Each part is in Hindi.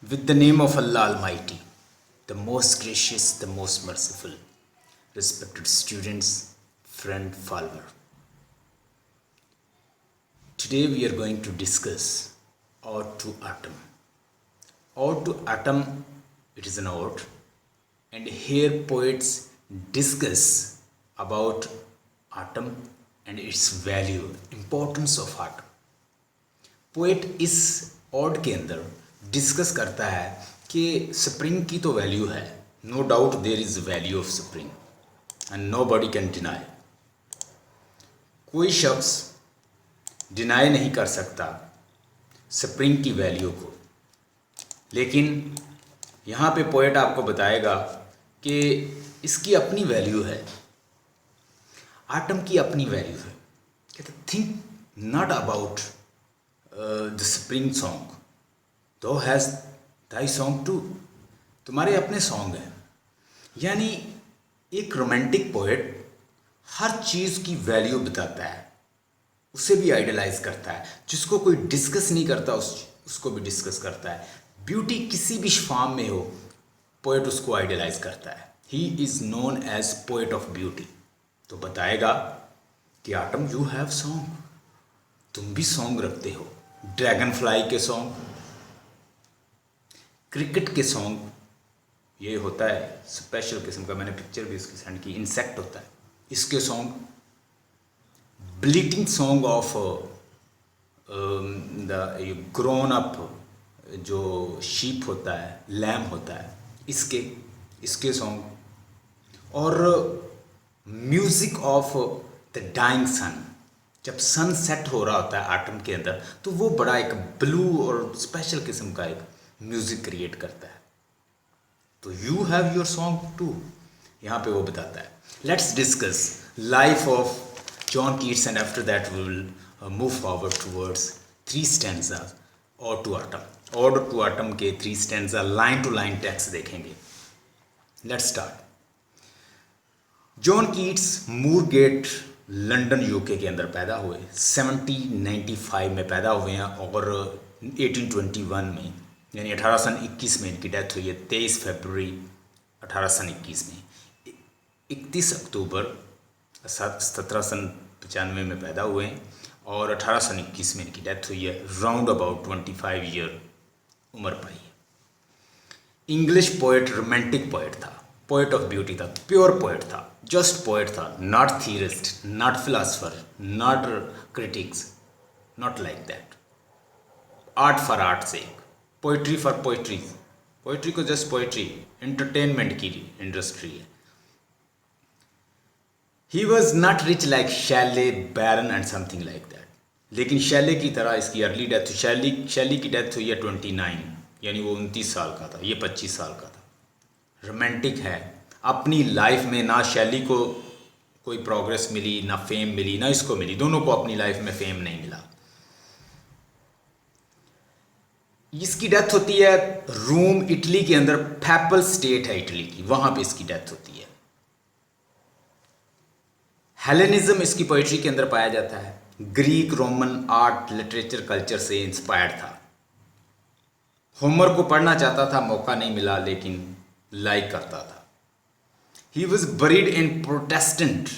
With the name of Allah Almighty, the most gracious, the most merciful, respected students, friend, follower. Today we are going to discuss Ode to Autumn. Ode to Autumn, it is an ode, and here poets discuss about autumn and its value, importance of autumn. Poet इस ऑड के अंदर डिस्कस करता है कि स्प्रिंग की तो वैल्यू है, no doubt there is value of spring and nobody can deny. कोई शख्स डिनाई नहीं कर सकता स्प्रिंग की वैल्यू को, लेकिन यहाँ पे पोएट आपको बताएगा कि इसकी अपनी वैल्यू है, आटम की अपनी वैल्यू है. कहते think not about the spring song, दो हैज़ दाई सॉन्ग टू, तुम्हारे अपने सॉन्ग हैं. यानी एक रोमांटिक पोएट हर चीज़ की वैल्यू बताता है, उसे भी आइडलाइज करता है, जिसको कोई डिस्कस नहीं करता उसको भी डिस्कस करता है. ब्यूटी किसी भी फॉर्म में हो, पोएट उसको आइडलाइज करता है. He is known as poet of beauty. तो बताएगा कि आटम यू हैव सॉन्ग, तुम भी सॉन्ग रखते हो. ड्रैगन फ्लाई के सॉन्ग, क्रिकेट के सॉन्ग, ये होता है स्पेशल किस्म का, मैंने पिक्चर भी इसकी सेंड की, इंसेक्ट होता है, इसके song. Bleating song of the grown up जो शीप होता है, लैम होता है, इसके सॉन्ग. और music of the dying sun, जब सन सेट हो रहा होता है आटम के अंदर, तो वो बड़ा एक ब्लू और स्पेशल किस्म का एक म्यूज़िक क्रिएट करता है. तो you have your song too, यहाँ पे वो बताता है. Let's discuss life of John Keats and after that we will move forward towards 3 stanzas ode to autumn. Ode to autumn के 3 stanza line to line text देखेंगे. Let's start. John Keats Moorgate London UK के अंदर पैदा हुए. 1795 में पैदा हुए हैं और 1821 में यानी 1821 में इनकी डेथ हुई है. 23 फरवरी 1821 में. 31 अक्टूबर 1795 में पैदा हुए हैं और 1821 में इनकी डेथ हुई है. राउंड अबाउट 25 ईयर उम्र पाई है. इंग्लिश पोएट, रोमांटिक पोएट था, पोएट ऑफ ब्यूटी था, प्योर पोएट था, जस्ट पोएट था, not theorist, not philosopher, not critics, not like that. Art for art sake, poetry for poetry, poetry को जस्ट पोइट्री, एंटरटेनमेंट की इंडस्ट्री है. He was not rich like Shelley, Byron and something like that. लेकिन शैले की तरह इसकी अर्ली डेथ, शैली की डेथ हुई है 29, यानी वो 29 साल का था, ये 25 साल का था. रोमांटिक है. अपनी लाइफ में ना शैली को कोई प्रोग्रेस मिली, ना फेम मिली, ना इसको मिली, दोनों को अपनी लाइफ में फेम नहीं मिला. इसकी डेथ होती है रोम, इटली के अंदर, पैपल स्टेट है इटली की, वहां पे इसकी डेथ होती है. हेलेनिज्म इसकी पोइट्री के अंदर पाया जाता है. Greek Roman art literature culture से इंस्पायर्ड था. होमर को पढ़ना चाहता था, मौका नहीं मिला, लेकिन लाइक करता था. He was buried in Protestant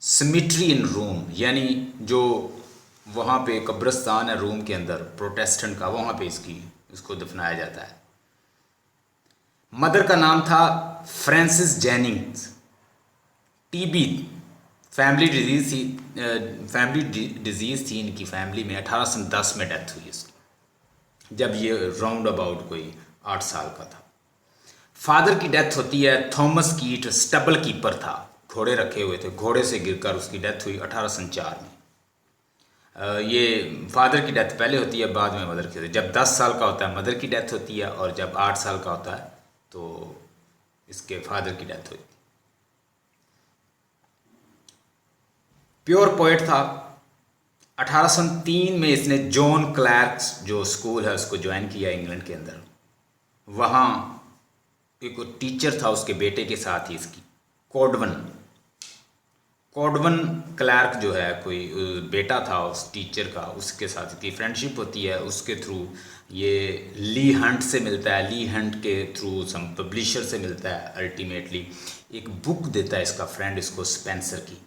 cemetery in Rome, यानी जो वहाँ पे कब्रिस्तान है रोम के अंदर प्रोटेस्टेंट का, वहाँ पे इसको दफनाया जाता है. मदर का नाम था Francis Jennings. TB family disease थी इनकी फैमिली में. 1810 में डेथ हुई इसकी, जब ये राउंड अबाउट कोई 8 साल का था. फादर की डेथ होती है. थॉमस कीट स्टबल कीपर था, घोड़े रखे हुए थे, घोड़े से गिरकर उसकी डेथ हुई 1804 में. ये फादर की डेथ पहले होती है, बाद में मदर की होती है. जब 10 साल का होता है मदर की डेथ होती है, और जब 8 साल का होता है तो इसके फादर की डेथ होती है. प्योर पोएट था. 1803 में इसने जॉन क्लैर्क्स जो स्कूल है उसको ज्वाइन किया इंग्लैंड के अंदर. वहाँ एक टीचर था उसके बेटे के साथ ही इसकी, कोडवन. कॉडवन क्लार्क जो है कोई बेटा था उस टीचर का, उसके साथ की फ्रेंडशिप होती है, उसके थ्रू ये ली हंट से मिलता है, ली हंट के थ्रू सम पब्लिशर से मिलता है, अल्टीमेटली एक बुक देता है इसका फ्रेंड इसको, स्पेंसर की,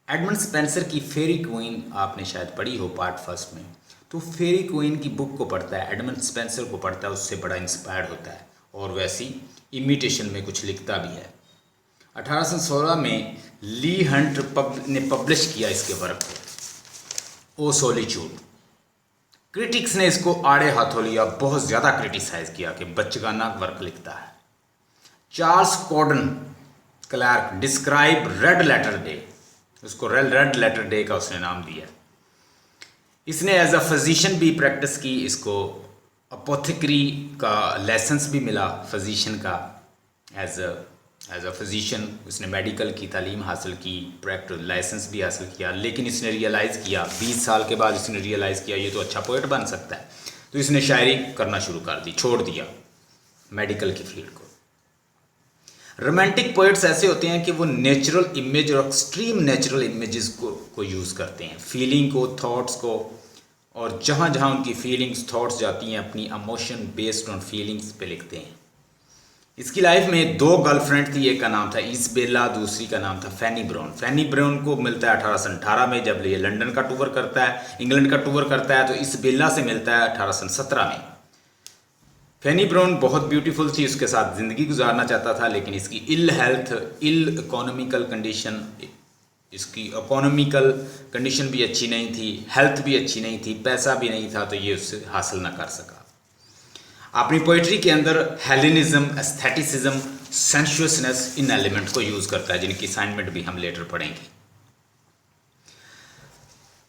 एडमंड स्पेंसर की फेरी क्वीन, आपने शायद पढ़ी हो पार्ट फर्स्ट में। तो फेरी क्वीन की बुक को पढ़ता है, एडमंड स्पेंसर को पढ़ता है, उससे बड़ा इंस्पायर्ड होता है और वैसी इमिटेशन में कुछ लिखता भी है। 1816 में ली हंट ने पब्लिश किया इसके वर्क को, ओ सॉलिट्यूड। क्रिटिक्स ने इसको आड़े हाथों लिया, बहुत ज़्यादा क्रिटिसाइज किया कि बचगाना वर्क लिखता है। Charles Cowden Clarke describe red letter day, उसको रेड लेटर डे का उसने नाम दिया। इसने एज अ फिजिशियन भी प्रैक्टिस की, इसको अपोथेकरी का लाइसेंस भी मिला, फिजिशियन का, एज अ फिजिशियन उसने मेडिकल की तालीम हासिल की, प्रैक्टिस लाइसेंस भी हासिल किया। लेकिन इसने रियलाइज़ किया 20 साल के बाद, इसने रियलाइज़ किया ये तो अच्छा पोएट बन सकता है, तो इसने शायरी करना शुरू कर दी, छोड़ दिया मेडिकल की फील्ड को। रोमांटिक पोएट्स ऐसे होते हैं कि वो नेचुरल इमेज और एक्सट्रीम नेचुरल इमेजेस को यूज़ करते हैं, फीलिंग को, थॉट्स को, और जहाँ जहाँ उनकी फीलिंग्स थॉट्स जाती हैं अपनी इमोशन बेस्ड ऑन फीलिंग्स पे लिखते हैं। इसकी लाइफ में 2 गर्लफ्रेंड थी, एक का नाम था इसाबेला, दूसरी का नाम था फैनी ब्राउन। फैनी ब्राउन को मिलता है 1818 में, जब ये लंदन का टूर करता है, इंग्लैंड का टूर करता है, तो इसाबेला से मिलता है 1817 में। फैनी ब्राउन बहुत ब्यूटीफुल थी, उसके साथ ज़िंदगी गुजारना चाहता था, लेकिन इसकी इल हेल्थ, इल इकोनॉमिकल कंडीशन, इसकी इकोनॉमिकल कंडीशन भी अच्छी नहीं थी, हेल्थ भी अच्छी नहीं थी, पैसा भी नहीं था, तो ये उससे हासिल ना कर सका। अपनी पोइट्री के अंदर हेलेनिज्म, एस्थेटिसिज्म, सेंशुअसनेस, इन एलिमेंट को यूज़ करता है, जिनकी असाइनमेंट भी हम लेटर पढ़ेंगे।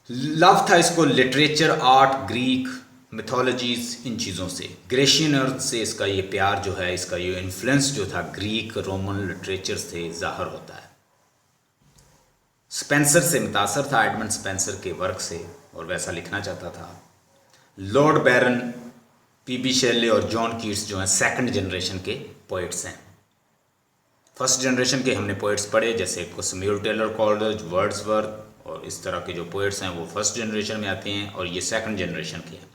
लव था इसको लिटरेचर, आर्ट, ग्रीक मिथोलॉजीज, इन चीज़ों से, ग्रेशियन अर्थ से इसका ये प्यार जो है, इसका ये इन्फ्लुएंस जो था ग्रीक रोमन लिटरेचर से ज़ाहिर होता है। स्पेंसर से मुतासर था, एडमंड स्पेंसर के वर्क से, और वैसा लिखना चाहता था। लॉर्ड बैरन, पीबी शेले और जॉन कीट्स जो हैं सेकंड जनरेशन के पोइट्स हैं। फर्स्ट जनरेशन के हमने पोइट्स पढ़े, जैसे सैमुअल टेलर कॉलरिज, वर्ड्सवर्थ और इस तरह के जो पोइट्स हैं वो फर्स्ट जनरेशन में आते हैं, और ये सेकंड जनरेशन के हैं।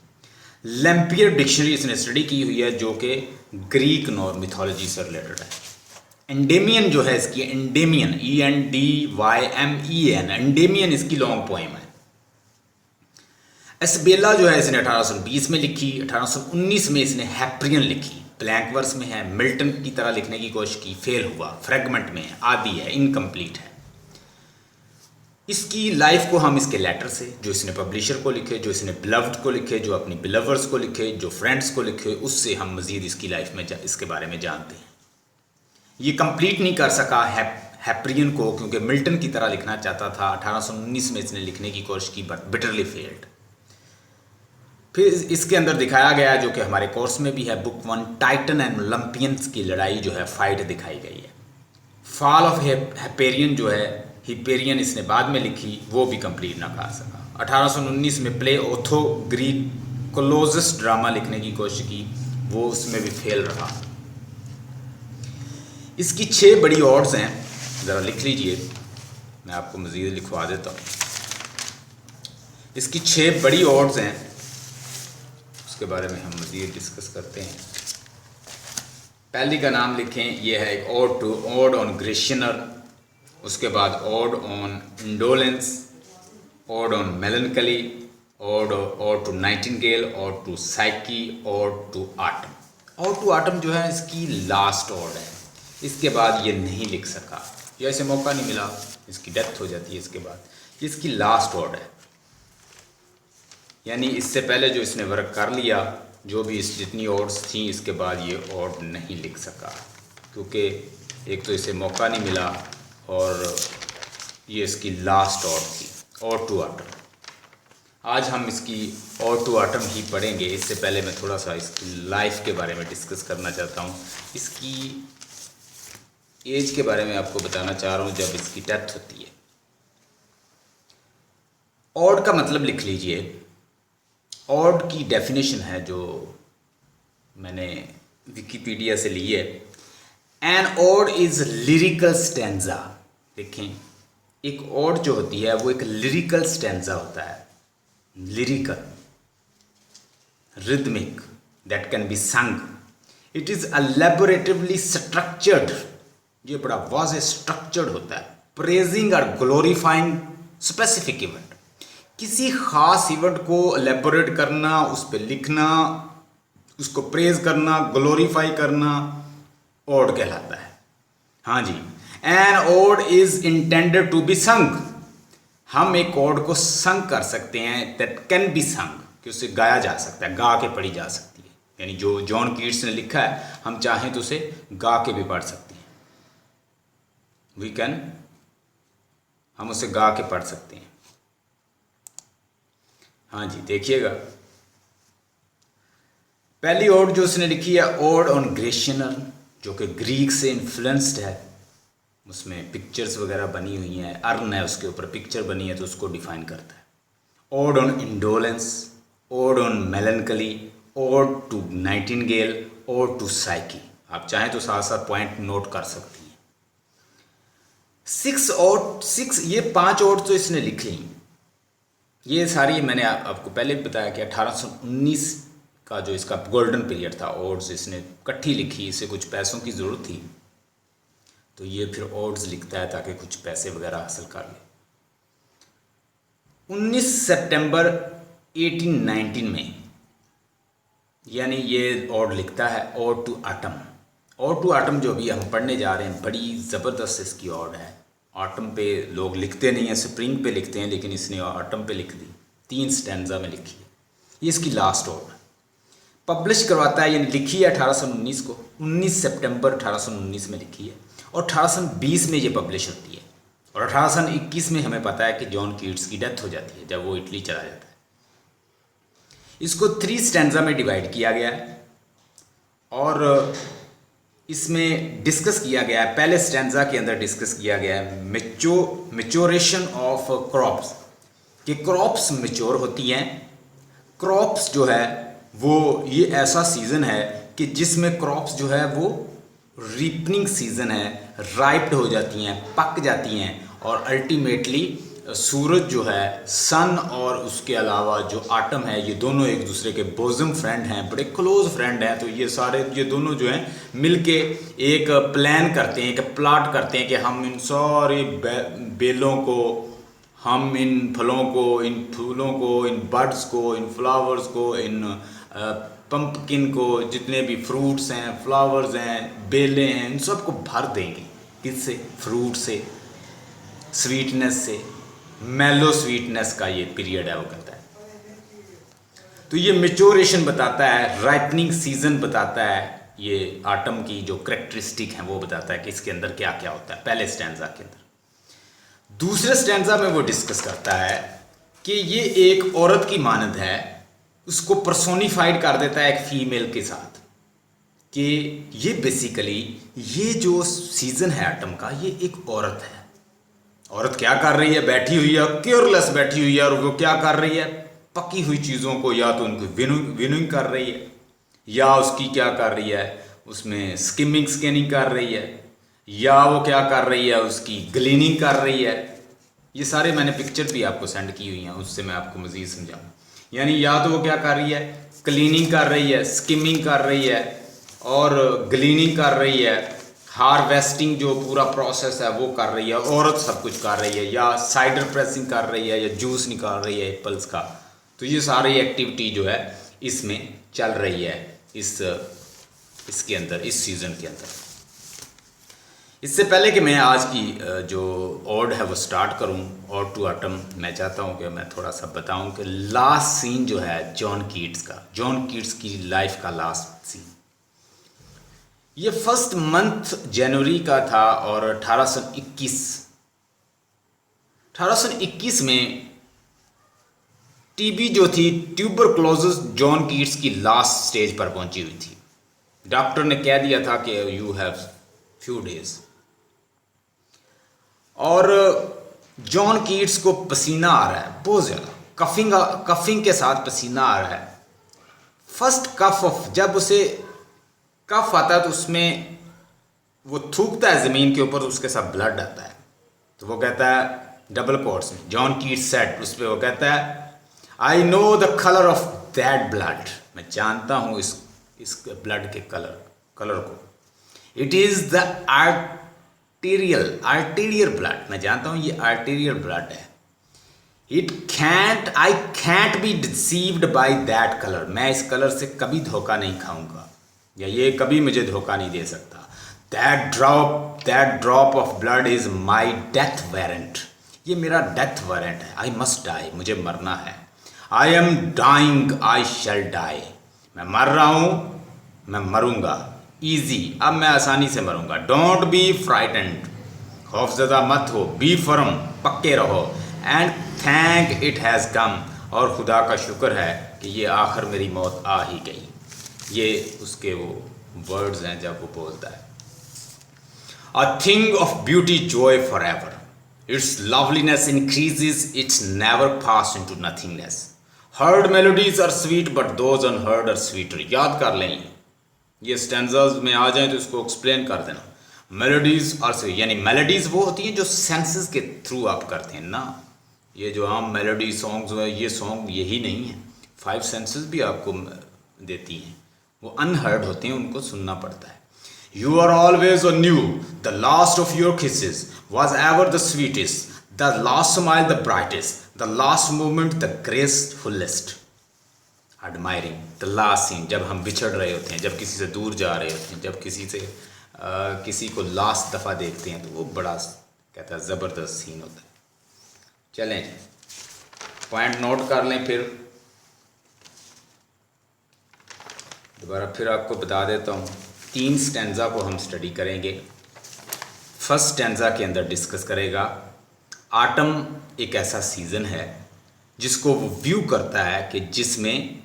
लैम्पियर डिक्शनरी इसने स्टडी की हुई है, जो कि ग्रीक नॉर मिथोलॉजी से रिलेटेड है। एंडेमियन जो है इसकी, एंडेमियन, ENDYMEN, एंडेमियन इसकी लॉन्ग पोएम है। इसाबेला जो है इसने 1820 में लिखी, 1819 में इसने हैप्रियन लिखी, ब्लैंक वर्स में है, मिल्टन की तरह लिखने की कोशिश की, फेल हुआ, फ्रेगमेंट में है, आधी है, इनकम्प्लीट है। इसकी लाइफ को हम इसके लेटर से, जो इसने पब्लिशर को लिखे, जो इसने बिलव्ड को लिखे, जो अपनी बिलवर्स को लिखे, जो फ्रेंड्स को लिखे, उससे हम मज़ीद इसकी लाइफ में इसके बारे में जानते हैं। ये कंप्लीट नहीं कर सका हैप्रियन को, क्योंकि मिल्टन की तरह लिखना चाहता था। 1819 में इसने लिखने की कोशिश की, बट बिटरली फेल्ड। फिर इसके अंदर दिखाया गया, जो कि हमारे कोर्स में भी है, बुक 1, टाइटन एंड ओलंपियंस की लड़ाई जो है, फाइट दिखाई गई है। फॉल ऑफ हाइपेरियन जो है, हिपेरियन इसने बाद में लिखी, वो भी कंप्लीट ना कर सका। 1819 में प्ले ओथो, ग्रीक कोलोजस ड्रामा लिखने की कोशिश की, वो उसमें भी फेल रहा। इसकी 6 बड़ी ऑड्स हैं, ज़रा लिख लीजिए, मैं आपको मज़ीद लिखवा देता हूँ। इसकी 6 बड़ी ऑड्स हैं, उसके बारे में हम मज़ीद डिस्कस करते हैं। पहली का नाम लिखें, ये है एक ऑड ऑन ग्रेशियनर, उसके बाद ode on indolence, ode on melancholy, ode to nightingale, ode to psyche, ode to autumn. Ode to autumn जो है इसकी लास्ट ऑड है, इसके बाद ये नहीं लिख सका, या इसे मौका नहीं मिला, इसकी डेथ हो जाती है इसके बाद। इसकी लास्ट ऑड है, यानी इससे पहले जो इसने वर्क कर लिया, जो भी इस जितनी ऑड्स थी, इसके बाद ये ऑड नहीं लिख सका, क्योंकि एक तो इसे मौका नहीं मिला, और ये इसकी लास्ट ऑड थी, ऑड टू आटम। आज हम इसकी ऑड टू आटम ही पढ़ेंगे। इससे पहले मैं थोड़ा सा इसकी लाइफ के बारे में डिस्कस करना चाहता हूँ। इसकी एज के बारे में आपको बताना चाह रहा हूँ जब इसकी डेथ होती है। ऑड का मतलब लिख लीजिए। ऑड की डेफिनेशन है जो मैंने विकिपीडिया से ली है। An ode is lyrical stanza. देखें, एक ओड जो होती है वो एक लिरिकल स्टैंजा होता है, lyrical, rhythmic, that can be संग। इट इज़ एलेबोरेटिवली स्ट्रक्चर्ड, ये बड़ा वाज़े स्ट्रक्चर्ड होता है, प्रेजिंग और ग्लोरीफाइंग स्पेसिफिक इवेंट, किसी खास इवेंट को एलेबोरेट करना, उस पर लिखना, उसको प्रेज करना, ग्लोरीफाई करना, ओड कहलाता है। हाँ जी, an ode is intended to be sung, हम एक ओड को संग कर सकते हैं, दैट कैन बी संग, कि उसे गाया जा सकता है, गा के पढ़ी जा सकती है। यानी जो जॉन कीट्स ने लिखा है, हम चाहें तो उसे गा के भी पढ़ सकते हैं, वी कैन, हम उसे गा के पढ़ सकते हैं। हाँ जी, देखिएगा पहली ओड जो उसने लिखी है, ओड ऑन ग्रेशियन अर्न, जो कि ग्रीक से इन्फ्लुएंस्ड है, उसमें पिक्चर्स वगैरह बनी हुई हैं, अर्न है उसके ऊपर पिक्चर बनी है, तो उसको डिफाइन करता है। Ode on indolence, ode on melancholy, ode to nightingale, ode to psyche. आप चाहें तो साथ साथ पॉइंट नोट कर सकती हैं। 6 ये 5 ओड तो इसने लिख ली, ये सारी मैंने आपको पहले भी बताया कि 1819 का जो इसका गोल्डन पीरियड था, ओड्स इसने इकट्ठी लिखी, इसे कुछ पैसों की ज़रूरत थी, तो ये फिर ओड्स लिखता है ताकि कुछ पैसे वगैरह हासिल कर ले। 19 सितंबर 1819 में, यानी ये ओड लिखता है, ode to autumn. Ode to autumn जो भी हम पढ़ने जा रहे हैं, बड़ी ज़बरदस्त इसकी ओड है। ऑटम पे लोग लिखते नहीं हैं, स्प्रिंग पे लिखते हैं, लेकिन इसने ऑटम पे लिख दी, 3 स्टैंजा में लिखी है। ये इसकी लास्ट ओड है, पब्लिश करवाता है, यानी लिखी है 1819 को, 19 सितंबर 1819 में लिखी है, और 1820 में ये पब्लिश होती है, और 1821 में हमें पता है कि जॉन कीट्स की डेथ हो जाती है जब वो इटली चला जाता है। इसको 3 स्टैंजा में डिवाइड किया गया है, और इसमें डिस्कस किया गया है, पहले स्टैंजा के अंदर डिस्कस किया गया है मैच्योरेशन ऑफ क्रॉप्स, कि क्रॉप्स मैच्योर होती हैं। क्रॉप्स जो है वो, ये ऐसा सीज़न है कि जिसमें क्रॉप्स जो है वो रीपनिंग सीज़न है, राइप्ड हो जाती हैं, पक जाती हैं, और अल्टीमेटली सूरज जो है, सन और उसके अलावा जो आटम है, ये दोनों एक दूसरे के बोज़म फ्रेंड हैं, बड़े क्लोज फ्रेंड हैं। तो ये दोनों जो हैं मिलके एक प्लान करते हैं, एक प्लाट करते हैं कि हम इन सारे बेलों को, हम इन फलों को, इन फूलों को, इन बर्ड्स को, इन फ्लावर्स को, इन पंपकिन को, जितने भी फ्रूट्स हैं, फ्लावर्स हैं, बेलें हैं, इन सब को भर देंगे। किससे? फ्रूट से, स्वीटनेस से, मेलो स्वीटनेस का ये पीरियड है, वो कहता है। तो ये मैच्योरेशन बताता है, राइपनिंग सीजन बताता है, ये आटम की जो करेक्टरिस्टिक हैं वो बताता है कि इसके अंदर क्या क्या होता है, पहले स्टैंजा के अंदर। दूसरे स्टैंजा में वो डिस्कस करता है कि ये एक औरत की मानद है, उसको पर्सोनिफाइड कर देता है एक फीमेल के साथ, कि ये बेसिकली ये जो सीज़न है आटम का, ये एक औरत है। औरत क्या कर रही है? बैठी हुई है, केयरलेस बैठी हुई है, और वो क्या कर रही है? पकी हुई चीज़ों को या तो उनको विनुइंग कर रही है, या उसकी क्या कर रही है, उसमें स्किनिंग कर रही है, या वो क्या कर रही है, उसकी ग्लीनिंग कर रही है। ये सारे मैंने पिक्चर भी आपको सेंड की हुई हैं, उससे मैं आपको मज़ीद समझाऊँ। यानी या तो वो क्या कर रही है, क्लीनिंग कर रही है, स्किमिंग कर रही है, और ग्लीनिंग कर रही है, हार्वेस्टिंग जो पूरा प्रोसेस है वो कर रही है, औरत सब कुछ कर रही है, या साइडर प्रेसिंग कर रही है, या जूस निकाल रही है एप्पल्स का। तो ये सारी एक्टिविटी जो है इसमें चल रही है, इसके अंदर, इस सीज़न के अंदर। इससे पहले कि मैं आज की जो ओड है वो स्टार्ट करूं, ओड टू ऑटम, मैं चाहता हूं कि मैं थोड़ा सा बताऊं कि लास्ट सीन जो है जॉन कीट्स का, जॉन कीट्स की लाइफ का लास्ट सीन, ये फर्स्ट मंथ जनवरी का था, और 1821 में टीबी जो थी, ट्यूबरक्लोसिस, जॉन कीट्स की लास्ट स्टेज पर पहुंची हुई थी। डॉक्टर ने कह दिया था कि यू हैव फ्यू डेज, और जॉन कीट्स को पसीना आ रहा है बहुत ज़्यादा, कफिंग के साथ पसीना आ रहा है। फर्स्ट कफ ऑफ, जब उसे कफ आता है तो उसमें वो थूकता है ज़मीन के ऊपर, उसके साथ ब्लड आता है, तो वो कहता है डबल कोट्स में, जॉन कीट्स सेड, उस पर वो कहता है I know the colour of that blood, मैं जानता हूँ इस ब्लड के कलर को। It is the arterial blood, मैं जानता हूँ ये आर्टीरियल ब्लड है। I can't B deceived by that colour, मैं इस कलर से कभी धोखा नहीं खाऊंगा, या ये कभी मुझे धोखा नहीं दे सकता। That drop of blood is my death warrant, ये मेरा डेथ वारंट है। आई मस्ट डाई, मुझे मरना है। I am dying, I shall die, मैं मर रहा हूँ, मैं मरूंगा। ईजी, अब मैं आसानी से मरूंगा। डोंट बी फ्राइटेंड, खौफजदा मत हो। बी फर्म, पक्के रहो। And thank it has come, और खुदा का शुक्र है कि ये आखिर मेरी मौत आ ही गई। ये उसके वो वर्ड्स हैं जब वो बोलता है a thing of beauty joy forever, its loveliness increases, it's never pass into nothingness. Heard melodies are sweet but those unheard are sweeter. याद कर लें, ये स्टैंजाज में आ जाए तो इसको एक्सप्लेन कर देना। मेलोडीज आर स्वीट, यानी मेलोडीज वो होती हैं जो सेंसेस के थ्रू आप करते हैं ना। ये जो आम मेलोडी सॉन्ग्स है, ये सॉन्ग यही नहीं है, 5 सेंसेस भी आपको देती हैं, वो अनहर्ड होते हैं, उनको सुनना पड़ता है। You are always new, the last of your kisses was ever the sweetest, the last smile the brightest, the last moment the gracefulest, admiring the last scene, जब हम बिछड़ रहे होते हैं, जब किसी से दूर जा रहे होते हैं, जब किसी को लास्ट दफ़ा देखते हैं, तो वो बड़ा कहता है ज़बरदस्त सीन होता है। चलें, पॉइंट नोट कर लें, फिर दोबारा फिर आपको बता देता हूँ। 3 स्टैंजा को हम स्टडी करेंगे। फर्स्ट स्टैंजा के अंदर डिस्कस करेगा आटम एक ऐसा सीज़न है जिसको वो व्यू करता है कि जिसमें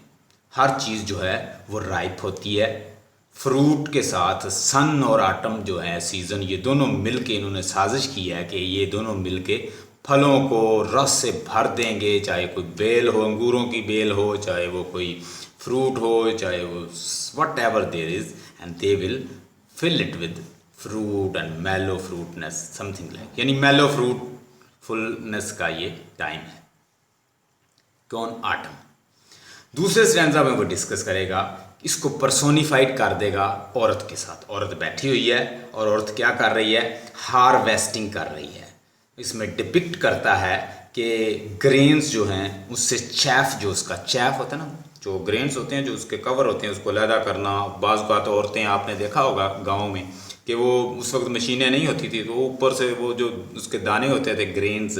हर चीज़ जो है वो राइप होती है। फ्रूट के साथ सन और आटम जो है सीज़न, ये दोनों मिल के इन्होंने साजिश की है कि ये दोनों मिल के फलों को रस से भर देंगे, चाहे कोई बेल हो, अंगूरों की बेल हो, चाहे वो कोई फ्रूट हो, चाहे वो whatever there is, and they will fill it with fruit and mellow fruitness, something like, यानी मेलो फ्रूटफुलनेस का ये टाइम है। कौन? आटम। दूसरे स्टैंजा में वो डिस्कस करेगा, इसको पर्सोनिफाइड कर देगा औरत के साथ। औरत बैठी हुई है और औरत क्या कर रही है? हार्वेस्टिंग कर रही है। इसमें डिपिक्ट करता है कि ग्रेन्स जो हैं उससे चैफ, जो उसका चैफ होता है ना, जो ग्रेन्स होते हैं, जो उसके कवर होते हैं, उसको अलहदा करना। बाज़ बात औरतें आपने देखा होगा गाँव में कि वो उस वक्त मशीनें नहीं होती थी, तो ऊपर से वो जो उसके दाने होते थे ग्रेन्स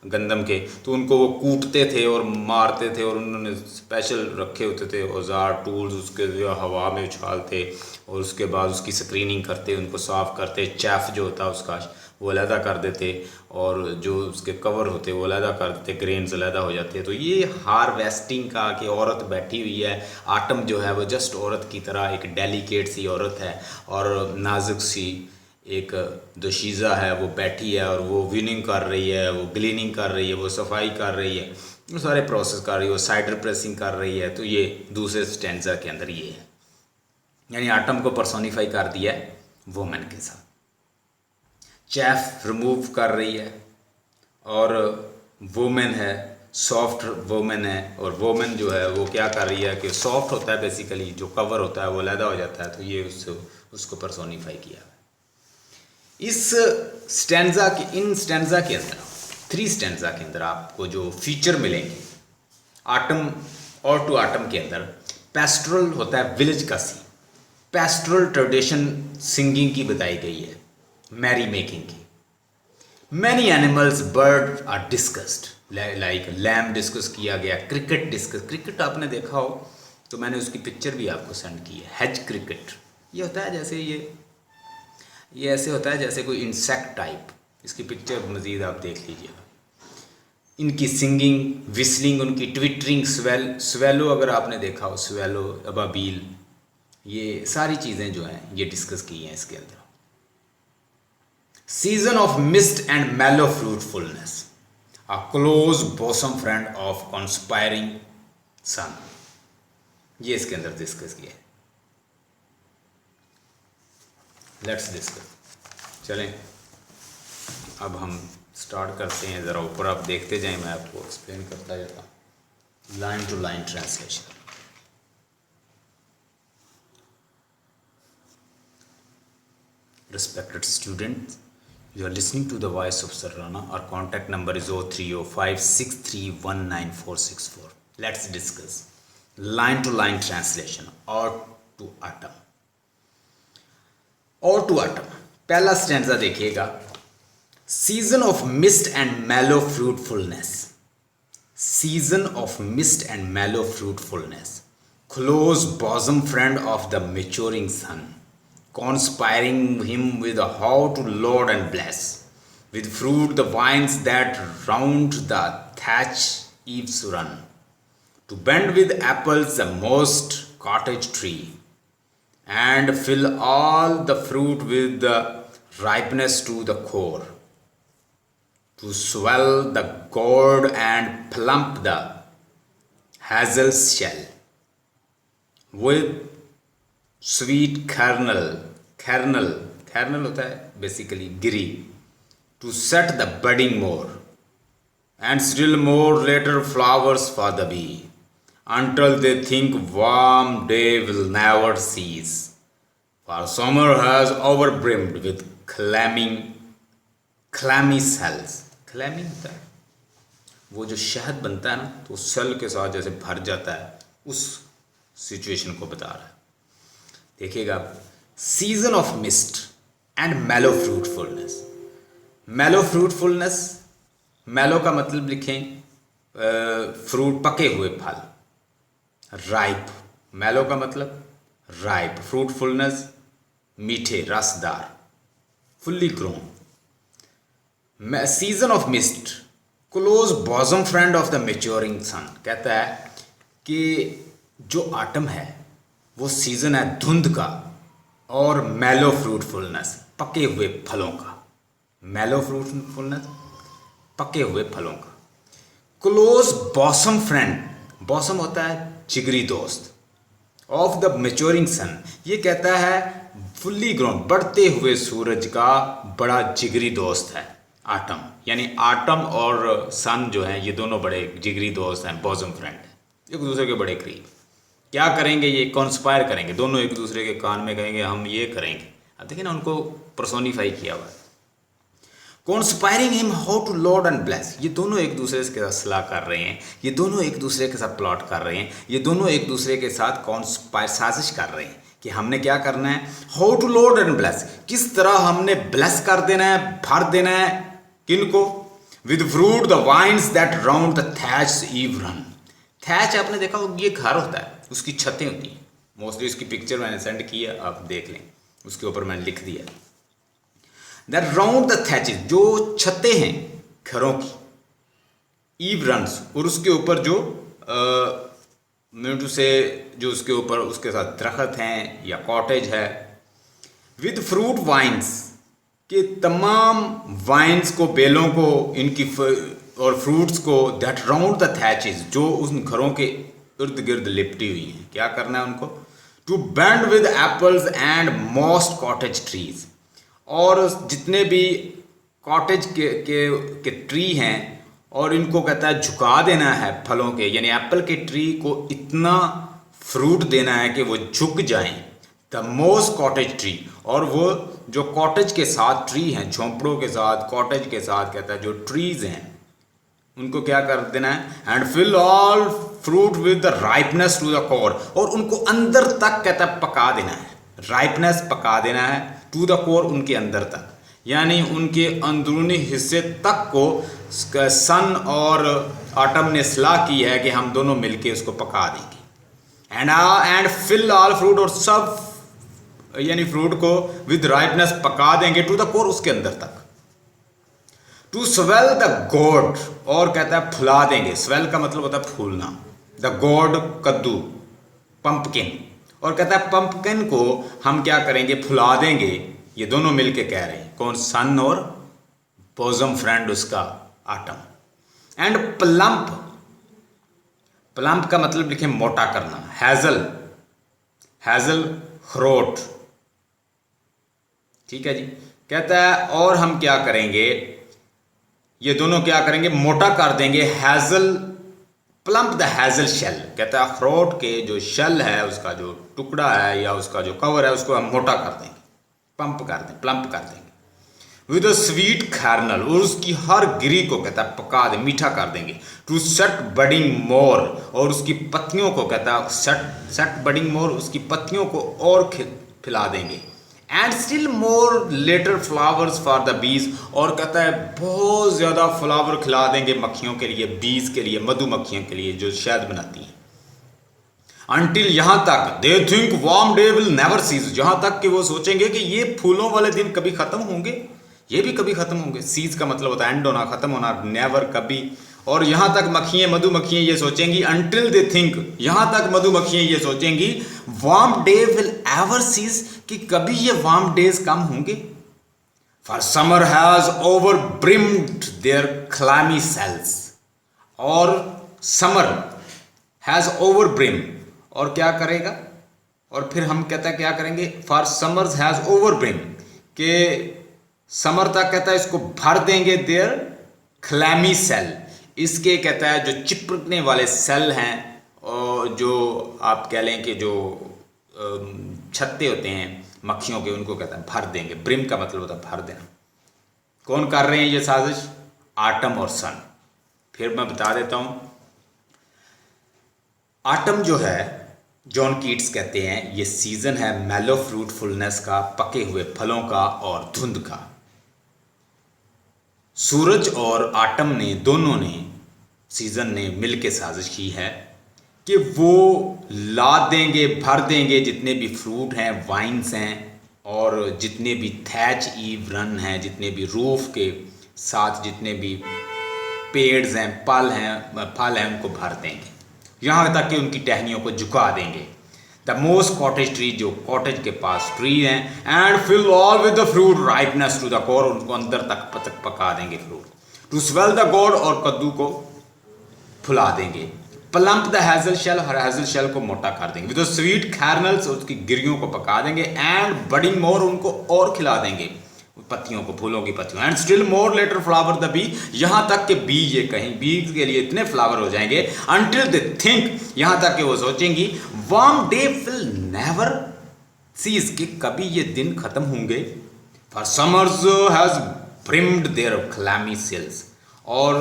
गंदम के, तो उनको वो कूटते थे और मारते थे, और उन्होंने स्पेशल रखे होते थे औजार टूल्स, उसके जो हवा में उछालते और उसके बाद उसकी स्क्रीनिंग करते, उनको साफ़ करते, चैफ जो होता उसका वो अलहदा कर देते, और जो उसके कवर होते वो अलहदा कर देते, ग्रेन्स अलहदा हो जाते हैं। तो ये हार्वेस्टिंग का कि औरत बैठी हुई है, आटम जो है वो जस्ट औरत की तरह एक डेलिकेट सी औरत है और नाजुक सी एक दोशीज़ा है, वो बैठी है और वो विनिंग कर रही है, वो ग्लीनिंग कर रही है, वो सफाई कर रही है, वो सारे प्रोसेस कर रही है, वो साइडर प्रेसिंग कर रही है। तो ये दूसरे स्टैंजा के अंदर ये है, यानी आटम को पर्सोनिफाई कर दिया है वुमेन के साथ। चैफ रिमूव कर रही है, और वुमेन है, सॉफ्ट वुमेन है, और वुमेन जो है वो क्या कर रही है कि सॉफ्ट होता है बेसिकली, जो कवर होता है वो अलहदा हो जाता है, तो ये उसको पर्सोनिफाई किया है। इस स्टैंजा के, इन स्टैंजा के अंदर 3 स्टैंजा के अंदर आपको जो फीचर मिलेंगे आटम और टू आटम के अंदर, पेस्ट्रल होता है विलेज का सीन, पेस्ट्रल ट्रेडिशन सिंगिंग की बताई गई है, मैरी मेकिंग की। Many animals bird are discussed, like lamb discuss किया गया, क्रिकेट डिस्कस, क्रिकेट आपने देखा हो तो मैंने उसकी पिक्चर भी आपको सेंड की है, हेज क्रिकेट। ये होता है जैसे ये ऐसे होता है जैसे कोई इंसेक्ट टाइप, इसकी पिक्चर मज़ीद आप देख लीजिएगा। इनकी सिंगिंग, विस्लिंग, उनकी ट्विटरिंग, स्वेलो अगर आपने देखा हो, स्वेलो, अबाबील, ये सारी चीज़ें जो हैं ये डिस्कस की हैं इसके अंदर। Season of mist and mellow fruitfulness, a close bosom friend of conspiring sun, ये इसके अंदर डिस्कस किया है। Let's discuss. चलें अब हम स्टार्ट करते हैं, ज़रा ऊपर आप देखते जाएं, मैं आपको एक्सप्लेन करता जाता हूँ। Line to line translation. Respected students, you are listening to the voice of Sir Rana. Our contact number is 030563194464. Let's discuss line to line translation or to atom. Or to atom. पहला स्टैंजा देखिएगा, season of mist and mellow fruitfulness. Season of mist and mellow fruitfulness. Close bosom friend of the maturing sun, conspiring him with how to load and bless, with fruit the vines that round the thatch eaves run, to bend with apples the most cottage tree, and fill all the fruit with the ripeness to the core, to swell the gourd and plump the hazel shell, with sweet kernel होता है basically Giri, to set the budding more, and still more later flowers for the bee, until they think warm day will never cease, for summer has overbrimmed with clammy cells. Clammy होता है वो जो शहद बनता है ना, तो सेल के साथ जैसे भर जाता है, उस सिचुएशन को बता रहा है। देखिएगा, season of mist and mellow fruitfulness. मेलो फ्रूटफुलनेस, मेलो का मतलब लिखें फ्रूट, पके हुए फल। राइप, मेलो का मतलब राइप, फ्रूटफुलनेस मीठे रसदार, fully grown. Season of mist, close bosom friend of the maturing sun, कहता है कि जो आटम है वो सीजन है धुंध का, और मेलो फ्रूटफुलनेस पके हुए फलों का। मेलो फ्रूटफुलनेस पके हुए फलों का। क्लोज बॉसम फ्रेंड, बॉसम होता है जिगरी दोस्त, ऑफ द मेच्योरिंग सन, ये कहता है फुल्ली ग्रोन, बढ़ते हुए सूरज का बड़ा जिगरी दोस्त है आटम। यानी आटम और सन जो है ये दोनों बड़े जिगरी दोस्त हैं, बॉसम फ्रेंड, एक दूसरे के बड़े करीब। क्या करेंगे ये? कॉन्स्पायर करेंगे, दोनों एक दूसरे के कान में कहेंगे हम ये करेंगे। अब देखिए ना, उनको पर्सोनीफाई किया हुआ है। Conspiring him how to load and bless, ये दोनों एक दूसरे के साथ सलाह कर रहे हैं, ये दोनों एक दूसरे के साथ प्लॉट कर रहे हैं, ये दोनों एक दूसरे के साथ कॉन्स्पायर साजिश कर रहे हैं कि हमने क्या करना है। How to load and bless, किस तरह हमने ब्लेस कर देना है, भर देना है, किनको? With fruit the vines that round the thatch eaves run. Thatch आपने देखा, ये घर होता है, उसकी छतें होती हैं। मोस्टली उसकी पिक्चर मैंने सेंड की है, आप देख लें, उसके ऊपर मैंने लिख दिया दैट राउंड द थैचेस, जो छतें हैं घरों की, ईव रन्स, और उसके ऊपर जो मीटू से जो उसके ऊपर उसके साथ दरख्त हैं या कॉटेज है। विद फ्रूट वाइन्स, के तमाम वाइन्स को, बेलों को, इनकी और फ्रूट्स को, दैट राउंड द थैचेस, जो उन घरों के इर्द गिर्द लिपटी हुई हैं। क्या करना है उनको? To bend with apples and mossed cottage trees, और जितने भी कॉटेज के ट्री हैं, और इनको कहता है झुका देना है फलों के, यानी एप्पल के ट्री को इतना फ्रूट देना है कि वो झुक जाएं। द मोस्ट कॉटेज ट्री, और वो जो कॉटेज के साथ ट्री हैं, झोंपड़ों के साथ, कॉटेज के साथ, कहता है जो ट्रीज हैं उनको क्या कर देना है। And fill all fruit with the ripeness to the core, और उनको अंदर तक कहता है पका देना है, राइपनेस पका देना है, टू द कोर, उनके अंदर तक, यानी उनके अंदरूनी हिस्से तक को सन और आटम ने सलाह की है कि हम दोनों मिलके उसको पका देंगे। एंड फिल ऑल फ्रूट, और सब यानी फ्रूट को विद राइपनेस पका देंगे, टू द कोर, उसके अंदर तक। टू स्वेल द गोड, और कहता है फुला देंगे, स्वेल का मतलब होता है फूलना, द गोड कद्दू, पंपकिन, और कहता है पंपकिन को हम क्या करेंगे, फुला देंगे। ये दोनों मिलके कह रहे हैं, कौन? सन और बोसम फ्रेंड उसका आटम। एंड प्लम्प, प्लम्प का मतलब लिखे मोटा करना। हैजल, हैजल खरोट, ठीक है जी। कहता है और हम क्या करेंगे, ये दोनों क्या करेंगे, मोटा कर देंगे hazel, plump the hazel shell, कहता है अखरोट के जो शेल है, उसका जो टुकड़ा है या उसका जो कवर है, उसको हम मोटा कर देंगे, पंप कर देंगे, प्लम्प कर देंगे। विद अ स्वीट कर्नल, और उसकी हर गिरी को कहता है पका दे, मीठा कर देंगे। टू सेट बडिंग मोर, और उसकी पत्तियों को कहता है सेट बडिंग मोर, उसकी पत्तियों को और खिला देंगे। And still more later flowers for the bees, और कहता है बहुत ज़्यादा फ्लावर खिला देंगे मक्खियों के लिए, बीज के लिए, मधुमक्खियों के लिए जो शहद बनाती हैं। अनटिल, यहाँ तक they think warm day will never cease, जहाँ तक कि वो सोचेंगे कि ये फूलों वाले दिन कभी ख़त्म होंगे, ये भी कभी ख़त्म होंगे। सीज का मतलब होता है एंड होना, ख़त्म होना, नेवर कभी। और यहाँ तक मक्खियाँ, मधुमक्खियाँ ये सोचेंगी, अनटिल दे थिंक, यहाँ तक मधुमक्खियाँ ये सोचेंगी, warm day will ever cease, कि कभी ये वार्म डेज कम होंगे। For summer has over brimmed their clammy cells, और समर हैज ओवर ब्रिम, और क्या करेगा, और फिर हम कहता है क्या करेंगे, for summers has over brim, के समर तक कहता है इसको भर देंगे देयर क्लैमी सेल, इसके कहता है जो चिपकने वाले सेल हैं, और जो आप कह लें कि जो छत्ते होते हैं मक्खियों के, उनको कहता है भर देंगे। ब्रिम का मतलब होता है भर देना। कौन कर रहे हैं ये साजिश, आटम और सन। फिर मैं बता देता हूँ, आटम जो है जॉन कीट्स कहते हैं ये सीजन है मेलो फ्रूटफुलनेस का, पके हुए फलों का और धुंध का। सूरज और आटम ने, दोनों ने, सीजन ने मिलकर साजिश की है कि वो ला देंगे, भर देंगे जितने भी फ्रूट हैं, वाइन्स हैं, और जितने भी थैच ईव रन हैं, जितने भी रूफ के साथ जितने भी पेड्स हैं, फल हैं, उनको भर देंगे, यहाँ तक कि उनकी टहनियों को झुका देंगे। द मोस्ट कॉटेज ट्री, जो कॉटेज के पास ट्री हैं, and fill all with the fruit ripeness to the core, उनको अंदर तक पका देंगे फ्रूट। टू स्वेल द गोड, और कद्दू को फुला देंगे। प्लम्प द हैजल शेल, हर हैजल शेल को मोटा कर देंगे। विद स्वीट कर्नल्स, उसकी गिरियों को पका देंगे। एंड बडिंग मोर, उनको और खिला देंगे पत्तियों को, फूलों की पत्तियों। And still more later flower the bee, यहाँ तक के बीज, ये कहीं बीज के लिए इतने फ्लावर हो जाएंगे। अनटिल दे थिंक, यहाँ तक कि वो सोचेंगी, warm day will never cease, कि कभी ये दिन खत्म होंगे। For summers has brimmed their clammy cells, और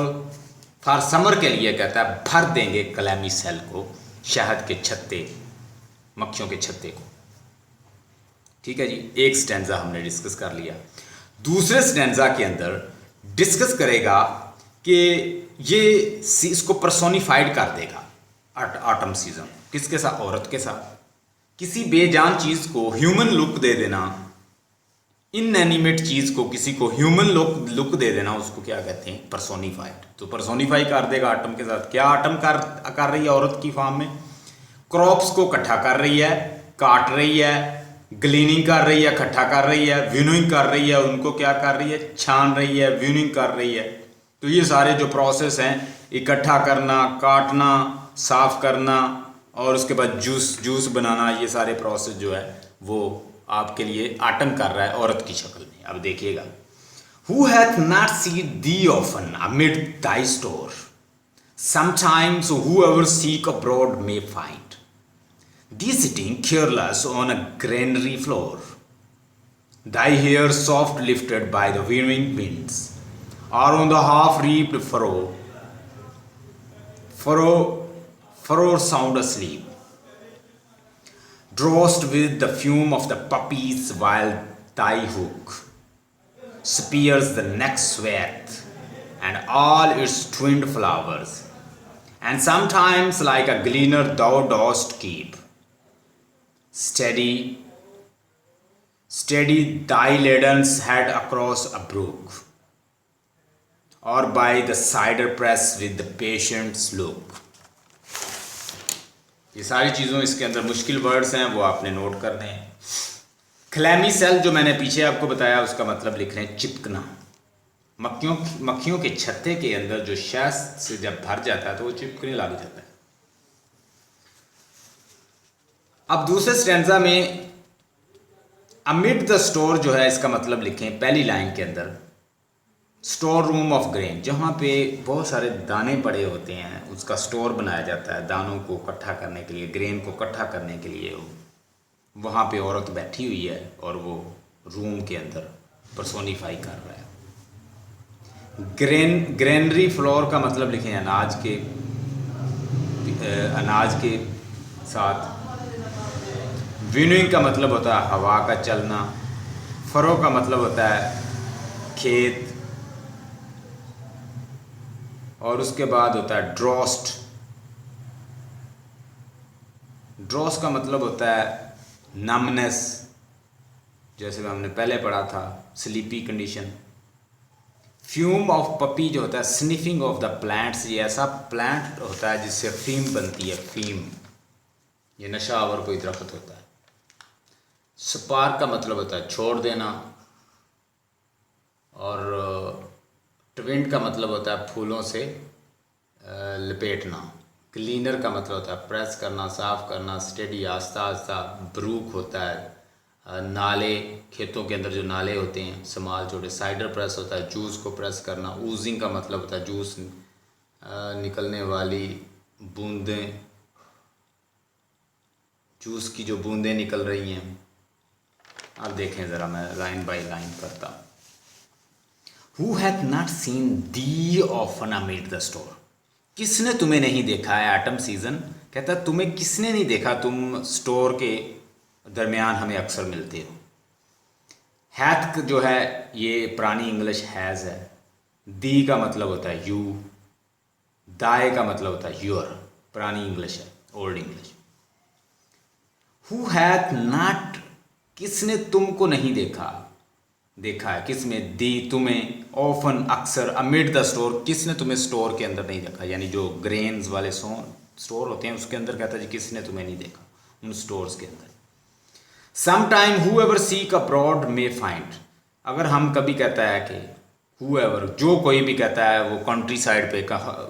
फॉर समर के लिए कहता है भर देंगे क्लैमी सेल को, शहद के छत्ते, मक्खियों के छत्ते को। ठीक है जी, एक स्टैंजा हमने डिस्कस कर लिया। दूसरे स्टैंजा के अंदर डिस्कस करेगा कि ये इसको पर्सोनिफाइड कर देगा ऑटम सीजन, किसके साथ, औरत के साथ। किसी बेजान चीज़ को ह्यूमन लुक दे देना, इनएनिमेट चीज़ को किसी को ह्यूमन लुक दे देना, उसको क्या कहते हैं, पर्सोनिफाइड। तो पर्सोनिफाई कर देगा आटम के साथ। क्या आटम कर रही है औरत की फॉर्म में, क्रॉप्स को इकट्ठा कर रही है, काट रही है, ग्लीनिंग कर रही है, इकट्ठा कर रही है, व्यूनिंग कर रही है, उनको क्या कर रही है, छान रही है, व्यूनिंग कर रही है। तो ये सारे जो प्रोसेस हैं, इकट्ठा करना, काटना, साफ करना, और उसके बाद जूस बनाना, ये सारे प्रोसेस जो है वो आपके लिए आटम कर रहा है औरत की शक्ल में। अब देखिएगा, Who hath not seen thee often amid thy store? Sometimes whoever seek abroad may find thee sitting careless on a granary floor, thy hair soft lifted by the whirring winds, or on the half-reaped furrow sound asleep, drowsed with the fume of the poppies while thy hook spears the next swath and all its twinned flowers, and sometimes like a gleaner thou dost keep steady thy laden's head across a brook, or by the cider press with the patient's look. ये सारी चीज़ों इसके अंदर मुश्किल वर्ड्स हैं, वो आपने नोट करने हैं। क्लैमी सेल जो मैंने पीछे आपको बताया, उसका मतलब लिख रहे हैं चिपकना। मक्खियों के छत्ते के अंदर जो शहद से जब भर जाता है तो वो चिपकने लग जाता है। अब दूसरे स्टैंजा में अमिड द स्टोर जो है, इसका मतलब लिखें पहली लाइन के अंदर, स्टोर रूम ऑफ ग्रेन, जहाँ पे बहुत सारे दाने पड़े होते हैं, उसका स्टोर बनाया जाता है दानों को इकट्ठा करने के लिए, ग्रेन को इकट्ठा करने के लिए। वहाँ पे औरत बैठी हुई है और वो रूम के अंदर पर्सोनीफाई कर रहा है। ग्रेनरी फ्लोर का मतलब लिखें अनाज के साथ। विनोइंग का मतलब होता है हवा का चलना। फरो का मतलब होता है खेत। और उसके बाद होता है ड्रॉस्ट। ड्रॉस्ट का मतलब होता है नमनेस, जैसे हमने पहले पढ़ा था, sleepy condition. Fume of puppy जो होता है स्निफिंग ऑफ द प्लांट्स, ये ऐसा प्लांट होता है जिससे फीम बनती है। फीम ये नशा आवर कोई दरख्त होता है। स्पार्क का मतलब होता है छोड़ देना। और ट्विंड का मतलब होता है फूलों से लपेटना। क्लीनर का मतलब होता है प्रेस करना, साफ करना, स्टेडी, आस्ता आस्ता। ब्रूक होता है नाले, खेतों के अंदर जो नाले होते हैं स्मॉल छोटे। साइडर प्रेस होता है जूस को प्रेस करना। ऊजिंग का मतलब होता है जूस निकलने वाली बूंदें, जूस की जो बूंदें निकल रही हैं। अब देखें ज़रा, मैं लाइन बाय लाइन करता हूँ। Who hath not seen thee often amid the store? किसने तुम्हें नहीं देखा है। एटम सीजन कहता है तुम्हें किसने नहीं देखा, तुम स्टोर के दरमियान हमें अक्सर मिलते हो। हैथ जो है ये पुरानी इंग्लिश हैज़ है। दी का मतलब होता है यू। दाए का मतलब होता है योर, पुरानी इंग्लिश है, old English. Who hath not, किसने तुमको नहीं देखा, देखा है किसमें, दी तुम्हें, ऑफन अक्सर, अमिड द स्टोर किसने तुम्हें स्टोर के अंदर नहीं देखा, यानी जो ग्रेन्स वाले स्टोर होते हैं उसके अंदर कहता है जी किसने तुम्हें नहीं देखा उन स्टोर्स के अंदर। Sometime who ever seek abroad may find, अगर हम कभी कहता है कि हु एवर, जो कोई भी कहता है वो कंट्री साइड पे,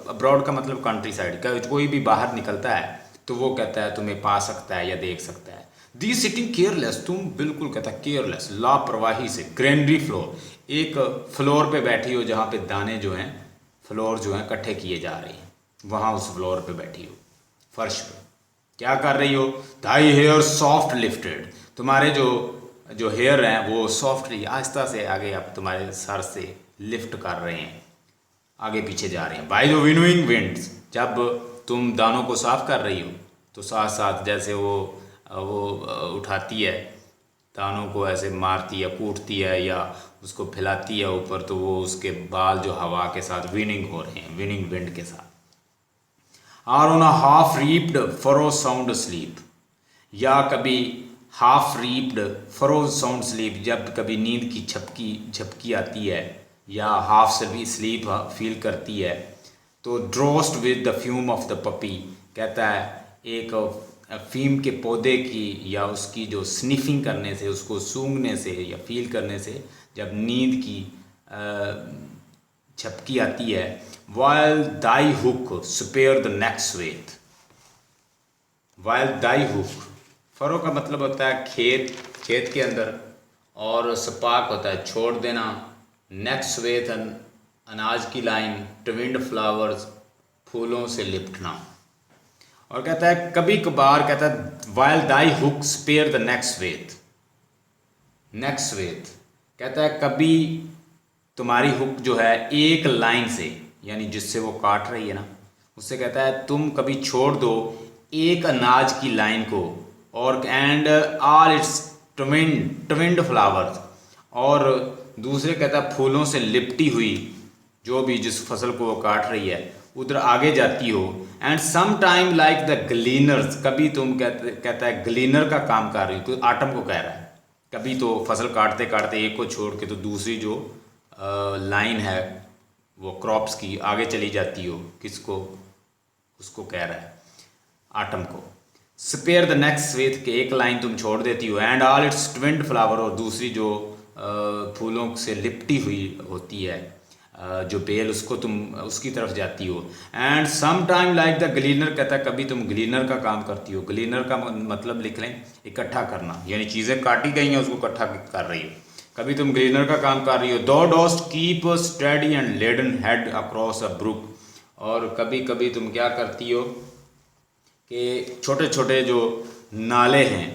अब्रॉड का मतलब कंट्री साइड का, कोई भी बाहर निकलता है तो वो कहता है तुम्हें पा सकता है या देख सकता है। दी सिटिंग केयरलेस, तुम बिल्कुल कहता है केयरलेस, लापरवाही से। ग्रेनरी फ्लोर, एक फ्लोर पे बैठी हो जहाँ पे दाने जो हैं, फ्लोर जो हैं इकट्ठे किए जा रहे हैं, वहाँ उस फ्लोर पे बैठी हो, फर्श पे क्या कर रही हो। दाई हेयर सॉफ्ट लिफ्टेड, तुम्हारे जो जो हेयर हैं वो सॉफ्टली आहिस्ता से आगे आप तुम्हारे सर से लिफ्ट कर रहे हैं, आगे पीछे जा रहे हैं। बाय द विनोइंग विंड्स, जब तुम दानों को साफ कर रही हो तो साथ साथ जैसे वो उठाती है दानों को, ऐसे मारती है, कूटती है या उसको फैलाती है ऊपर, तो वो उसके बाल जो हवा के साथ विनिंग हो रहे हैं, विनिंग विंड के साथ। Or on a half reaped furrow sound sleep, या कभी half reaped furrow sound sleep, जब कभी नींद की झपकी आती है या हाफ स्लीप फील करती है, तो drowsed with the fume of the poppy, कहता है एक फीम के पौधे की या उसकी जो स्निफिंग करने से, उसको सूंघने से या फील करने से जब नींद की झपकी आती है। While thy hook spare the next swath, while thy hook, furrow का मतलब होता है खेत के अंदर, और स्पार्क होता है छोड़ देना। नेक्स्ट वेथ अनाज की लाइन, ट्विंड फ्लावर्स फूलों से लिपटना। और कहता है कभी कभार, कहता है while thy hook spare the next swath, next swath कहता है कभी तुम्हारी हुक जो है एक लाइन से, यानी जिससे वो काट रही है ना, उससे कहता है तुम कभी छोड़ दो एक अनाज की लाइन को, और and all it's twinned flowers, और दूसरे कहता है फूलों से लिपटी हुई, जो भी जिस फसल को वो काट रही है उधर आगे जाती हो। And some time like the gleaners, कभी तुम कहता है ग्लीनर का काम कर रही हो, कोई आटम को कह रहा है, कभी तो फसल काटते काटते एक को छोड़ के तो दूसरी जो लाइन है वो क्रॉप्स की आगे चली जाती हो, किसको, उसको कह रहा है आटम को। स्पेयर द नेक्स्ट वेथ के एक लाइन तुम छोड़ देती हो, and all it's twinned flower, और दूसरी जो फूलों से लिपटी हुई होती है जो बेल, उसको तुम उसकी तरफ जाती हो। And some time like the gleaner, कहता है कभी तुम ग्लीनर का काम करती हो। ग्लीनर का मतलब लिख लें इकट्ठा करना, यानी चीज़ें काटी गई हैं उसको इकट्ठा कर रही हो। कभी तुम क्लीनर का काम कर रही हो, दो dost keep steady and laden head across a brook. और कभी कभी तुम क्या करती हो कि छोटे छोटे जो नाले हैं,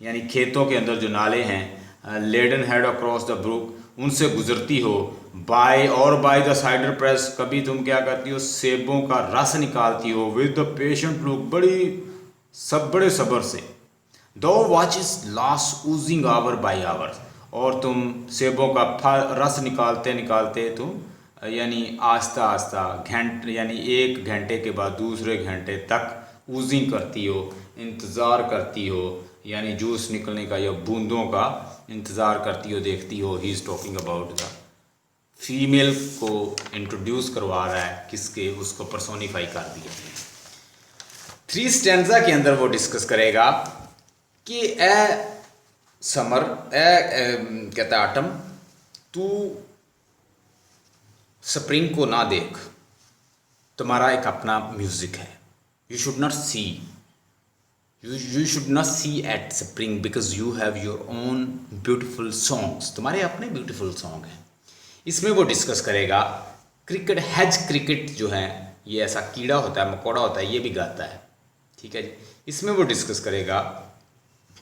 यानी खेतों के अंदर जो नाले हैं, laden head across the brook, उनसे गुजरती हो। बाय द साइडर प्रेस, कभी तुम क्या करती हो, सेबों का रस निकालती हो। विद द पेशेंट लुक, बड़े सब्र से। दो watches last oozing hour by hour, और तुम सेबों का रस निकालते निकालते तुम यानी आस्ता आस्ता घंटे, यानी एक घंटे के बाद दूसरे घंटे तक ऊजिंग करती हो, इंतज़ार करती हो, यानी जूस निकलने का या बूंदों का इंतज़ार करती हो, देखती हो। He is talking about the female को इंट्रोड्यूस करवा रहा है, किसके, उसको पर्सोनीफाई कर दिया। 3 स्टैंजा के अंदर वो डिस्कस करेगा कि ए समर, कहता है आटम, तू स्प्रिंग को ना देख, तुम्हारा एक अपना म्यूजिक है। You should not see, you should not see at spring because you have your own beautiful songs, तुम्हारे अपने ब्यूटीफुल सॉन्ग हैं। इसमें वो डिस्कस करेगा क्रिकेट, हैज क्रिकेट जो है ये ऐसा कीड़ा होता है, मकोड़ा होता है, ये भी गाता है, ठीक है जी। इसमें वो डिस्कस करेगा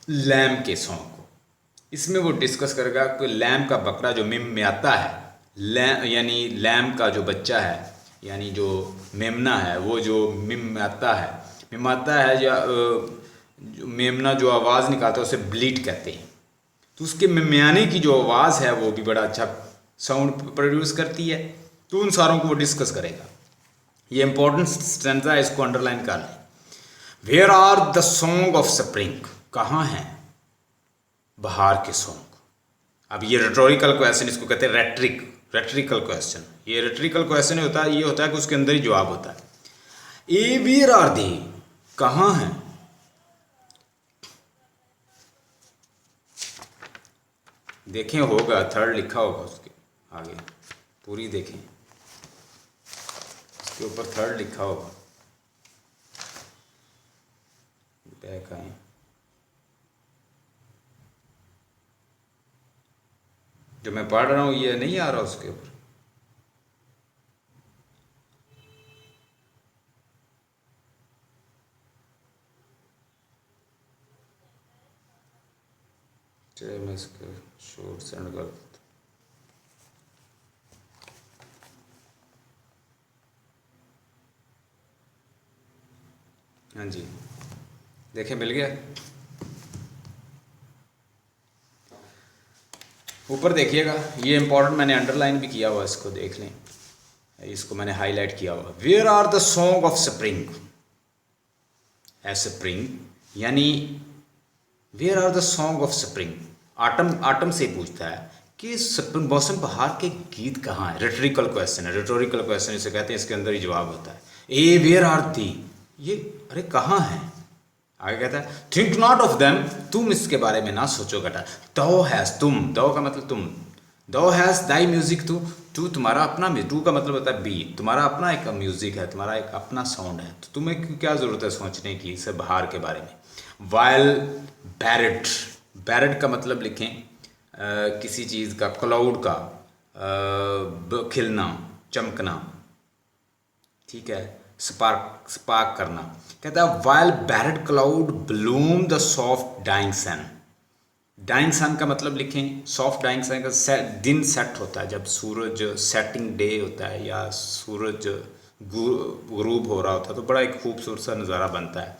लैम के सॉन्ग को। इसमें वो डिस्कस करेगा कि लैम का बकरा जो मिमयाता है, लैम यानी लैम का जो बच्चा है, यानी जो मेमना है, वो जो मिमयाता है या जो मेमना जो आवाज़ निकालता है उसे ब्लीट कहते हैं। तो उसके मिमियाने की जो आवाज़ है वो भी बड़ा अच्छा साउंड प्रोड्यूस करती है। तो उन सारों को वो डिस्कस करेगा। ये इंपॉर्टेंट स्टैंजा है, इसको अंडरलाइन कर लें। Where are the song of spring, कहाँ हैं बहार के सॉन्ग। अब ये रेटोरिकल क्वेश्चन, इसको कहते हैं रेट्रिकल क्वेश्चन। ये रेट्रिकल क्वेश्चन होता है, ये होता है कि उसके अंदर ही जवाब होता है। ए वेयर आर दे, कहाँ हैं। देखें होगा, थर्ड लिखा होगा उसके आगे, पूरी देखें, उसके ऊपर थर्ड लिखा होगा। बैक आए, जो मैं पढ़ रहा हूँ ये नहीं आ रहा उसके ऊपर। चलिए मैं इसको शोर सेंड कर देता। हाँ जी, देखें मिल गया। ऊपर देखिएगा, ये इंपॉर्टेंट मैंने अंडरलाइन भी किया हुआ, इसको देख लें, इसको मैंने हाईलाइट किया हुआ। Where are the song of spring, a spring यानी where are the song of spring. Autumn से पूछता है कि मौसम बहार के गीत कहाँ हैं। रेटोरिकल क्वेश्चन है, रेटोरिकल क्वेश्चन इसे कहते हैं, इसके अंदर ही जवाब होता है। ए वेयर आर दी, ये अरे कहाँ हैं। आगे कहता है थिंक नॉट ऑफ देम, तुम इसके बारे में ना सोचो बेटा। दो हैज, तुम, दो का मतलब तुम, दो हैज दाई म्यूजिक, तू तुम्हारा अपना, टू का मतलब होता है बी, तुम्हारा अपना एक म्यूजिक है, तुम्हारा एक अपना साउंड है, तो तुम्हें क्या ज़रूरत है सोचने की इसे बहार के बारे में। वाइल बैरेड का मतलब लिखें किसी चीज़ का, क्लाउड का खिलना, चमकना, ठीक है, स्पार्क करना। कहता है while barred cloud bloom the soft dying sun. Dying sun का मतलब लिखें, सॉफ्ट डाइंग सन का दिन सेट होता है, जब सूरज सेटिंग डे होता है या सूरज गुरूब हो रहा होता है, तो बड़ा एक खूबसूरत सा नज़ारा बनता है।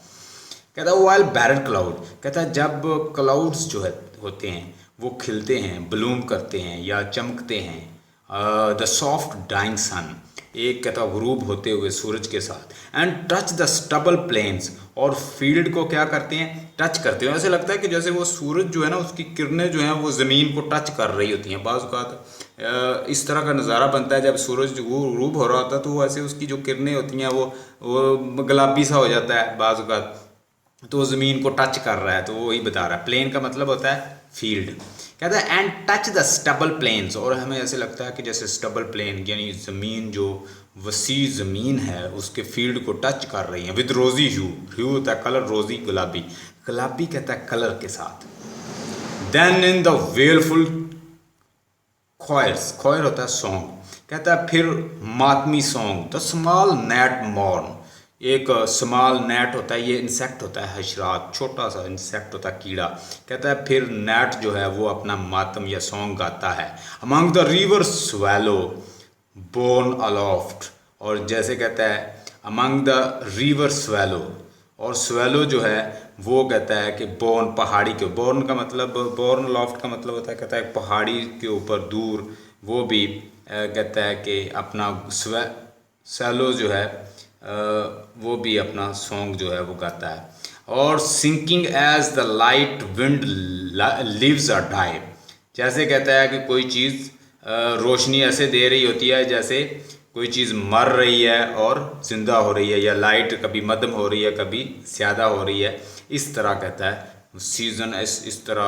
कहता है वाइल बैरेड क्लाउड, कहता है जब क्लाउड्स जो है होते हैं वो खिलते हैं, ब्लूम करते हैं या चमकते हैं। द सॉफ्ट डाइंग सन, एक कहता है गुरूब होते हुए सूरज के साथ। And touch the stubble plains, और फील्ड को क्या करते हैं, टच करते हैं। ऐसे लगता है कि जैसे वो सूरज जो है ना, उसकी किरणें जो हैं वो ज़मीन को टच कर रही होती हैं। बाज़ औक़ात इस तरह का नज़ारा बनता है, जब सूरज गुरूब हो रहा होता है तो वो ऐसे उसकी जो किरणें होती हैं वो गुलाबी सा हो जाता है बाज़ औक़ात, तो ज़मीन को टच कर रहा है, तो वो वही बता रहा है। प्लेन का मतलब होता है फील्ड। कहता है and touch the stubble plains, और हमें ऐसे लगता है कि जैसे स्टबल प्लेन यानी ज़मीन जो वसी ज़मीन है उसके फील्ड को टच कर रही है। विद रोज़ी ह्यू होता है कलर, रोज़ी गुलाबी, गुलाबी कहता है कलर के साथ। देन इन द वेलफुल खोयर्स, खोयर होता है सॉन्ग। कहता है फिर मातमी song, the small gnat mourn. एक स्मॉल नेट होता है, ये इंसेक्ट होता है, हशरात, छोटा सा इंसेक्ट होता है, कीड़ा। कहता है फिर नेट जो है वो अपना मातम या सॉन्ग गाता है। Among the river swallow borne aloft, और जैसे कहता है अमंग द रिवर स्वेलो, और स्वेलो जो है वो कहता है कि बोर्न पहाड़ी के, बोर्न का मतलब, बोर्न लॉफ्ट का मतलब होता है, कहता है पहाड़ी के ऊपर दूर, वो भी कहता है कि अपना स्वेलो जो है वो भी अपना सॉन्ग जो है वो गाता है। और sinking as the light wind lives a die, जैसे कहता है कि कोई चीज़ रोशनी ऐसे दे रही होती है जैसे कोई चीज़ मर रही है और ज़िंदा हो रही है, या लाइट कभी मध्यम हो रही है कभी ज़्यादा हो रही है, इस तरह कहता है सीज़न, इस तरह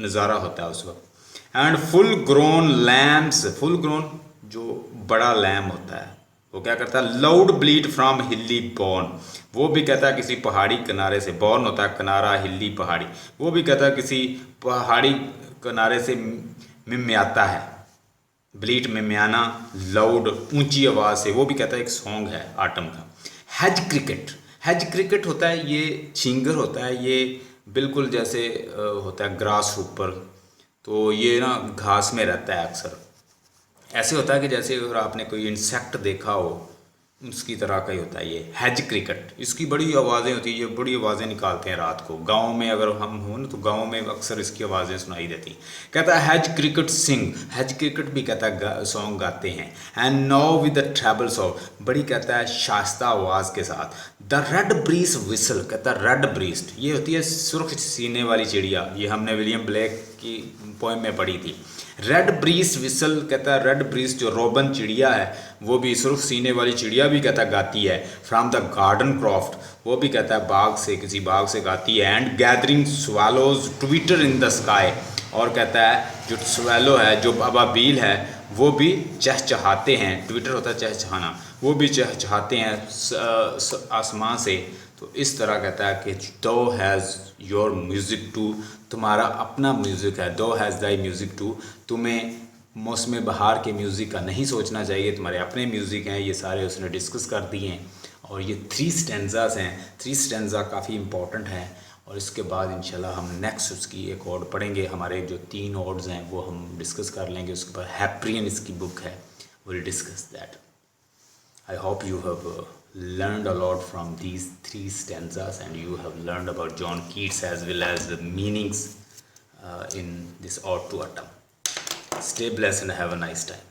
नज़ारा होता है उस वक्त। And full grown lambs, full grown जो बड़ा लैम होता है वो क्या करता है, loud bleat from hilly bourn, वो भी कहता है किसी पहाड़ी किनारे से, बॉर्न होता है किनारा, हिली पहाड़ी, वो भी कहता है किसी पहाड़ी किनारे से मिम्याता है, ब्लीट मिम्याना, लाउड ऊंची आवाज़ से, वो भी कहता है एक सॉन्ग है आटम का। हैज क्रिकेट, हैज क्रिकेट होता है ये छिंगर होता है, ये बिल्कुल जैसे होता है ग्रास ऊपर, तो ये ना घास में रहता है अक्सर। ऐसे होता है कि जैसे अगर आपने कोई इंसेक्ट देखा हो उसकी तरह का ही होता है ये हैज क्रिकेट। इसकी बड़ी आवाज़ें होती है, ये बड़ी आवाज़ें निकालते हैं रात को। गांव में अगर हम हों ना तो गांव में अक्सर इसकी आवाज़ें सुनाई देती। कहता है hedge cricket sing, hedge cricket भी कहता है सॉन्ग गाते हैं। And now with the treble song, बड़ी कहता है शास्ता आवाज़ के साथ। द रेड ब्रीज विसल, कहता है रेड ब्रीस्ट, ये होती है सुर्ख सीने वाली चिड़िया, ये हमने विलियम ब्लेक की पोएम में पढ़ी थी। रेड ब्रीज विसल, कहता है रेड ब्रीज जो रोबन चिड़िया है वो भी, सुर्ख सीने वाली चिड़िया भी कहता है गाती है। फ्रॉम द गार्डन क्रॉफ्ट, वो भी कहता है बाग से, किसी बाग से गाती है। And gathering swallows twitter in the sky, और कहता है जो स्वेलो है, जो अबाबील है, वो भी चहचहाते हैं, ट्विटर होता है चहचहाना, वो भी चहचहाते हैं आसमां से। तो इस तरह कहता है कि दो हैज़ योर म्यूज़िक टू, तुम्हारा अपना म्यूज़िक है। दो हैज़ दाई म्यूज़िक टू, तुम्हें मौसम बहार के म्यूज़िक का नहीं सोचना चाहिए, तुम्हारे अपने म्यूज़िक हैं। ये सारे उसने डिस्कस कर दिए हैं, और ये 3 स्टैंजास हैं। 3 स्टैंजा काफ़ी इंपॉर्टेंट हैं, और इसके बाद इंशाल्लाह हम नेक्स्ट उसकी एक और पढ़ेंगे। हमारे जो 3 ऑड्स हैं वो हम डिस्कस कर लेंगे। उसके बाद हैप्रियन इसकी बुक है, will discuss that. I hope you have learned a lot from these 3 stanzas, and you have learned about John Keats as well as the meanings in this Ode to Autumn. Stay blessed and have a nice time.